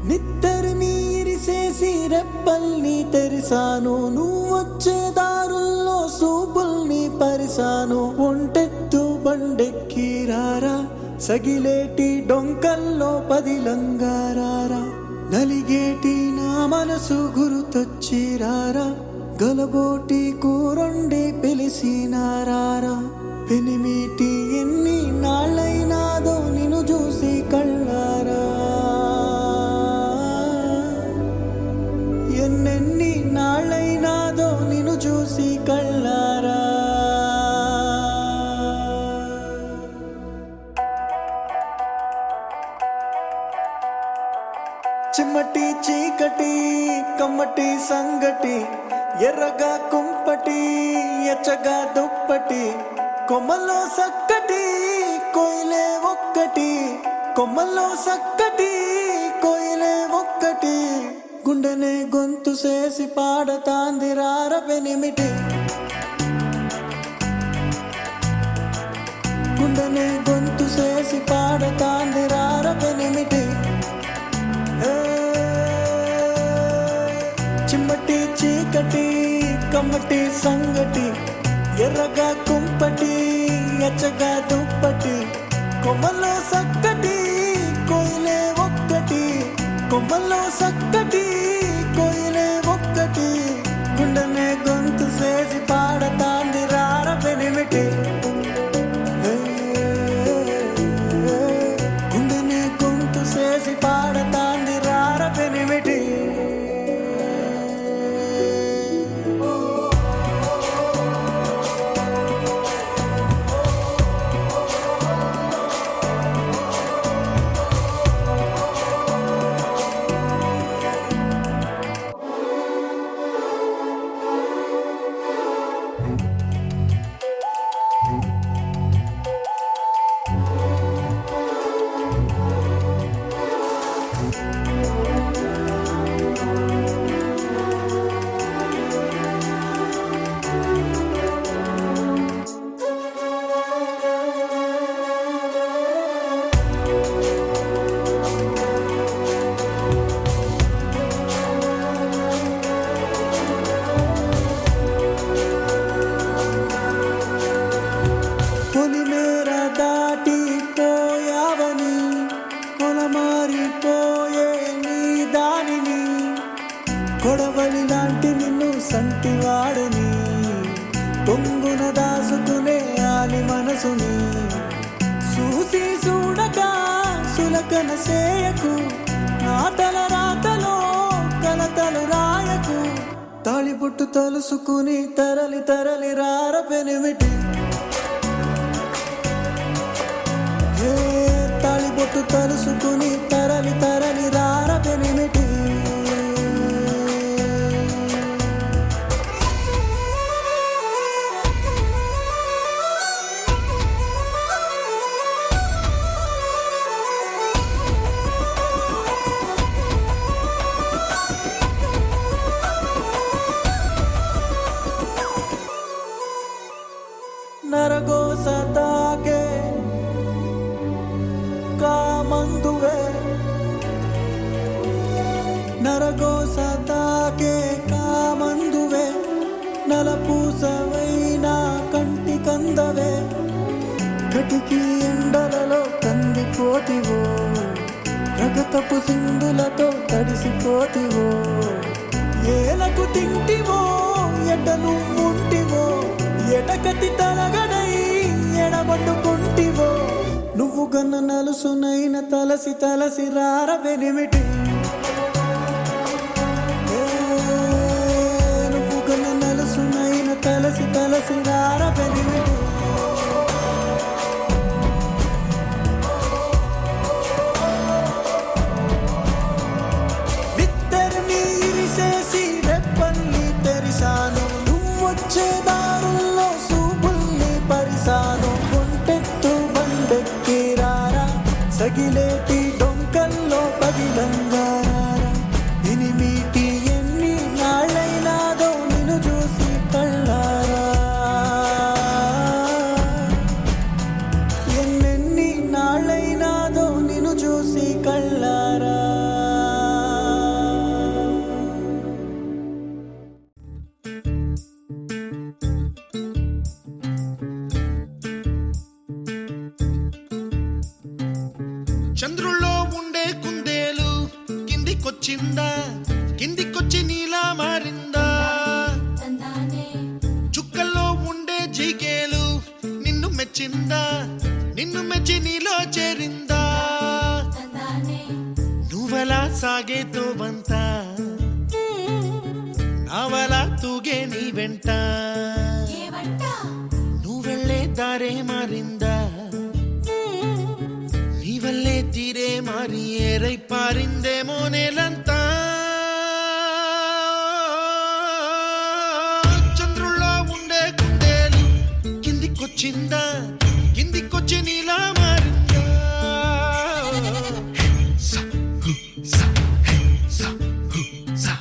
నిద్దరిని ఇరిసేసి రెప్పల్ని తెరిసాను, నువ్వొచ్చే దారుల్లో సూపుల్ని పరిసాను. ఒంటెత్తు బండెక్కి రారా, సగిలేటి డొంకల్లో పదిలంగారారా. నలిగేటి నా మనసు గురుతొచ్చి రారా, గలబోటి కూరొండి పిలిసినారారా. పెనిమిటి ఎన్ని నాళ్ళైనాదో నిన్ను చూసి కళ్ళారా, ఎన్నెన్ని నాళ్ళైనాదో నిన్ను చూసి కళ్ళారా. చిమ్మటి చీకటి కమ్మటి సంగటి, ఎర్రగా కుంపటి ఎచ్చగా దుప్పటి. కొమ్మల్లో సక్కటి కోయిలే ఒక్కటి, కొమ్మల్లో సక్కటి కోయిలే ఒక్కటి. గుండెనే గొంతు చేసి పాడతాంది రార పెనిమిటి, గుండెనే గొంతు చేసి పాడతాంది రార పెనిమిటి. చిమ్మటి చీకటి కమ్మటి సంగటి, ఎర్రగా కుంపటి ఎచ్చగా దుప్పటి. కొమ్మల్లో సక్కటి కోయిలే ఒక్కటి, కొమ్మల్లో సక్కటి కోయిలే ఒక్కటి. గుండెనే గొంతు చేసి పాడతాంది రార పెనిమిటి, గుండెనే గొంతు చేసి పాడతాంది రార పెనిమిటి. పొలిమేర దాటిపోయావని పొలమారిపోయే నీ దానిని, కొడవలి లాంటి నిన్ను సంటివాడని పొంగున దాసుకునే ఆలి మనసుని. చూసి చూడక సులకన సేయకు, నా తల రాతలో కలతలు రాయకు. తాళిబొట్టు తలుసుకుని తరలి తరలి రార పెనిమిటి, తాళిబొట్టు తలుసుకుని తరలి తరలి రార పెనిమిటి. నరగోస తాకే కామందువే, నరగోస తాకే కామందువే. నలపూసవైనా కంటి కందవే, కటికి ఎండలలో కందిపోతివో. రగతపు సింధులతో తడిసిపోతివో. ఏలకు తింటివో ఎట నువ్వుంటివో, ఎటకతి తలగడై ఎడబడ్డుకుంటివో. నువ్వు గన్న నలుసునైన తలసి తలసి రార పెనిమిటి, నువ్వు గన్న నలుసునైన తలసి తలసి రార పెనిమిటి. నిద్దరిని ఇరిసేసి రెప్పల్ని తెరిసాను, నువ్వొచ్చే దారుల్లో సూపుల్ని పరిసాను. ఒంటెత్తు బండెక్కి రారా, సగిలేటి డొంకల్లో పదిలంగారారా. ఎనిమిటి ఎన్ని నాళ్ళైనాదో నిన్ను చూసి కళ్ళారా, ఎన్నెన్ని నాళ్ళైనాదో నిన్ను చూసి కళ్ళారా. చంద్రుల్లో ఉండే కుందేలు కిందికొచ్చిందా, కిందికొచ్చి నీలా మారిందా? చుక్కల్లో ఉండే జీకేలు నిన్ను మెచ్చిందా, నిన్ను మెచ్చి నీలో చేరిందా? నువ్వలా సాగే తోవంత నావలా తూగే నీ వెంట, నువ్వెళ్ళే దారే మారిందా, నీ వల్లే తీరే మారి ఏరై పారిందేమో నేలంతా. చంద్రుల్లో ఉండే కుందేలు కిందికొచ్చిందా, కిందికొచ్చి నీలా మారిందా? సా హు సా హే సా హు సా.